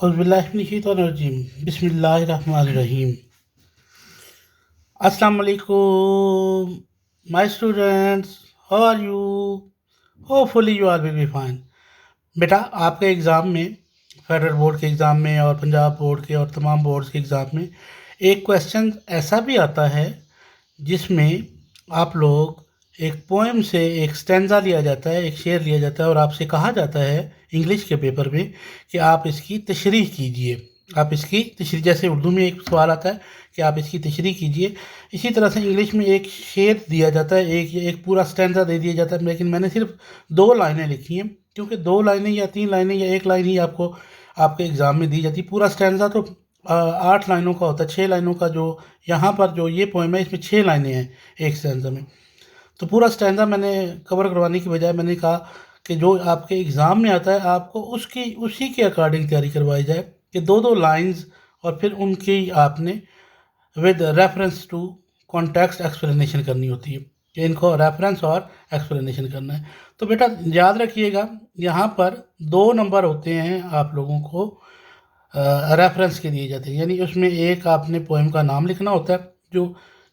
औज़ुबिल्लाहिमिनश्शैतानिर्रजीम बिस्मिल्लाहिर्रहमानिर्रहीम। अस्सलाम वालेकुम my students, how are you? Hopefully you are will be fine. बेटा, आपके एग्ज़ाम में, फेडरल बोर्ड के एग्ज़ाम में और पंजाब बोर्ड के और तमाम बोर्ड्स के एग्ज़ाम में एक क्वेश्चन ऐसा भी आता है जिसमें आप लोग एक पोएम से एक स्टैंजा लिया जाता है, एक शेर लिया जाता है और आपसे कहा जाता है इंग्लिश के पेपर में कि आप इसकी तशरीह कीजिए। आप इसकी तशरीह, जैसे उर्दू में एक सवाल आता है कि आप इसकी तशरीह कीजिए, इसी तरह से इंग्लिश में एक शेर दिया जाता है, एक पूरा स्टैंजा दे दिया जाता है। लेकिन मैंने सिर्फ 2 लाइनें लिखी हैं, क्योंकि 2 लाइनें या 3 लाइनें या 1 लाइन ही आपको आपके एग्ज़ाम में दी जाती है। पूरा स्टैंजा तो 8 लाइनों का होता है, 6 लाइनों का। जो यहाँ पर जो ये पोएम है, इसमें 6 लाइनें हैं एक स्टैंजा में। तो पूरा स्टैंजा मैंने कवर करवाने की बजाय मैंने कहा कि जो आपके एग्ज़ाम में आता है आपको उसी के अकॉर्डिंग तैयारी करवाई जाए कि 2-2 लाइन्स और फिर उनकी आपने with reference to context explanation करनी होती है कि इनको रेफरेंस और एक्सप्लेनेशन करना है। तो बेटा याद रखिएगा, यहाँ पर 2 नंबर होते हैं आप लोगों को रेफरेंस के दिए जाते हैं, यानी उसमें एक आपने पोएम का नाम लिखना होता है।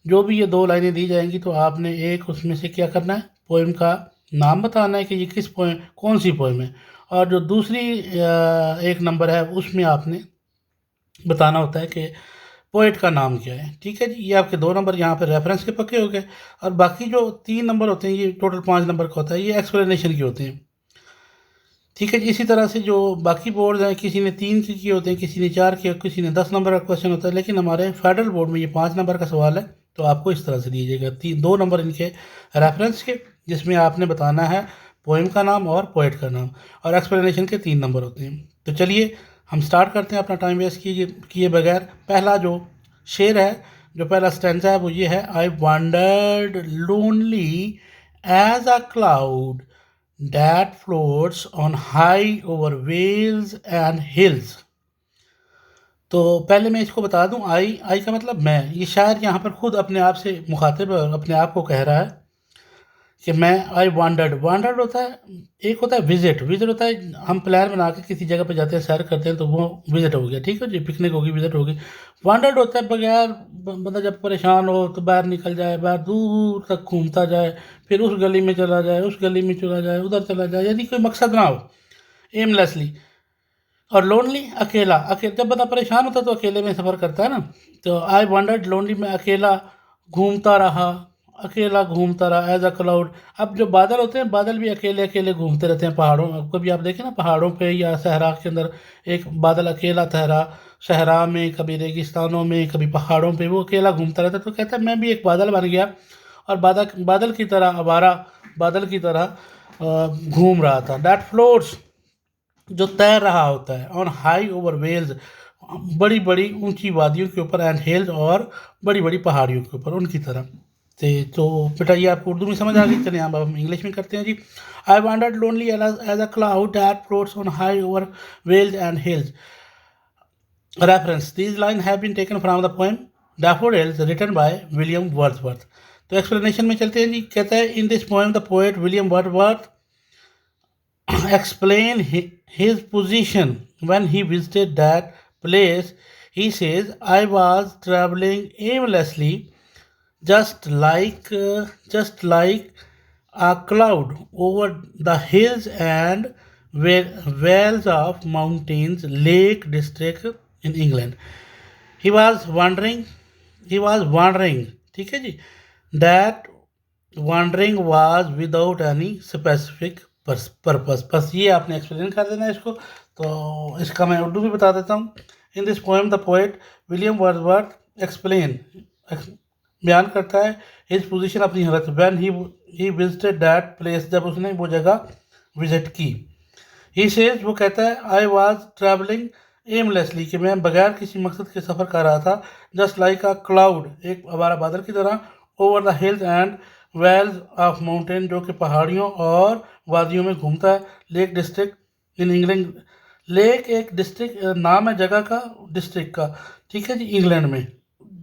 जो भी ये 2 लाइनें दी जाएंगी तो आपने एक उसमें से क्या करना है, पोएम का नाम बताना है कि ये किस पोएम, कौन सी पोएम है। और जो दूसरी एक नंबर है उसमें आपने बताना होता है कि पोएट का नाम क्या है। ठीक है जी, ये आपके 2 नंबर यहाँ पे रेफरेंस के पक्के हो गए। और बाकी जो 3 नंबर होते हैं, ये टोटल 5 नंबर का होता है, ये एक्सप्लेनेशन के होते हैं। ठीक है जी, इसी तरह से जो बाकी बोर्ड्स हैं, किसी ने 3 के किए होते हैं, किसी ने 4 किए, किसी ने 10 नंबर का क्वेश्चन होता है, लेकिन हमारे फेडरल बोर्ड में ये 5 नंबर का सवाल है। तो आपको इस तरह से दिए जाएगा 2 नंबर इनके रेफरेंस के, जिसमें आपने बताना है पोएम का नाम और पोएट का नाम, और एक्सप्लेनेशन के 3 नंबर होते हैं। तो चलिए हम स्टार्ट करते हैं अपना टाइम वेस्ट किए बगैर। पहला जो शेर है, जो पहला स्टैंजा है, वो ये है, I wondered lonely as a cloud that floats on high over vales and hills। तो पहले मैं इसको बता दूं, आई का मतलब मैं। ये शायर यहाँ पर खुद अपने आप से मुखातिब अपने आप को कह रहा है कि मैं आई वांडर्ड होता है, एक होता है विजिट होता है, हम प्लान बना के किसी जगह पे जाते हैं, सैर करते हैं, तो वो विजिट हो गया। ठीक है जी, पिकनिक होगी, विजिट होगी। वांडर्ड होता है बगैर, बंदा जब परेशान हो तो बाहर निकल जाए, बाहर दूर तक घूमता जाए, फिर उस गली में चला जाए, उस गली में चला जाए, उधर चला जाए, यदि कोई मकसद ना हो, एमलेसली। और लोनली, अकेले जब बंदा परेशान होता है तो अकेले में सफ़र करता है ना। तो आई वंडर्ड लोनली, मैं अकेला घूमता रहा एज अ क्लाउड। अब जो बादल होते हैं, बादल भी अकेले अकेले घूमते रहते हैं पहाड़ों में। कभी आप देखें ना, पहाड़ों पे या सहरा के अंदर एक बादल अकेला ठहरा, सहरा में, कभी रेगिस्तानों में, कभी पहाड़ों पे, वो अकेला घूमता रहता है। तो कहता है मैं भी एक बादल बन गया और बादल बादल की तरह, आवारा बादल की तरह घूम रहा था। डैट फ्लोट्स, जो तैर रहा होता है, ऑन हाई ओवर वेल्स, बड़ी बड़ी ऊंची वादियों के ऊपर, एंड हिल्स, और बड़ी बड़ी पहाड़ियों के ऊपर, उनकी तरह से। तो बेटा ये आपको उर्दू में समझ आ गई। चलिए अब हम इंग्लिश में करते हैं जी। I wandered lonely as a cloud that floats on high over vales and hills. Reference, these line have been taken from the poem daffodils written by William Wordsworth. तो एक्सप्लेनेशन में चलते हैं जी। कहता है, in this poem the poet William Wordsworth explain his position when he visited that place. He says, I was traveling aimlessly, just like a cloud over the hills and vales of mountains, Lake District in England. He was wandering, ठीक है जी, that wandering was without any specific purpose. बस ये आपने explain कर देना है इसको। तो इसका मैं उर्दू भी बता देता हूँ। इन this poem the poet William Wordsworth explain, बयान करता है हिज पोजीशन, अपनी हालत, when he visited that place, जब उसने वो जगह विजिट की। ही सेज, वो कहता है, आई वाज ट्रैवलिंग एमलेसली, कि मैं बगैर किसी मकसद के सफ़र कर रहा था, जस्ट लाइक अ क्लाउड, एक आवारा बादल की तरह, over the hills and vales of mountain, जो कि पहाड़ियों और वादियों में घूमता है। Lake district in England, lake एक डिस्ट्रिक्ट नाम है जगह का, डिस्ट्रिक्ट का। ठीक है जी, इंग्लैंड में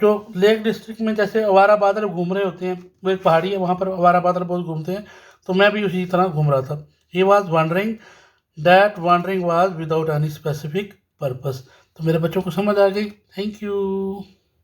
जो लेक डिस्ट्रिक्ट में जैसे आवारा बादल घूम रहे होते हैं, वो एक पहाड़ी है, वहाँ पर आवारा बादल बहुत घूमते हैं, तो मैं भी उसी तरह घूम रहा था। He was wondering, that wondering was without any specific purpose. तो मेरे बच्चों को समझ आ गई। Thank you.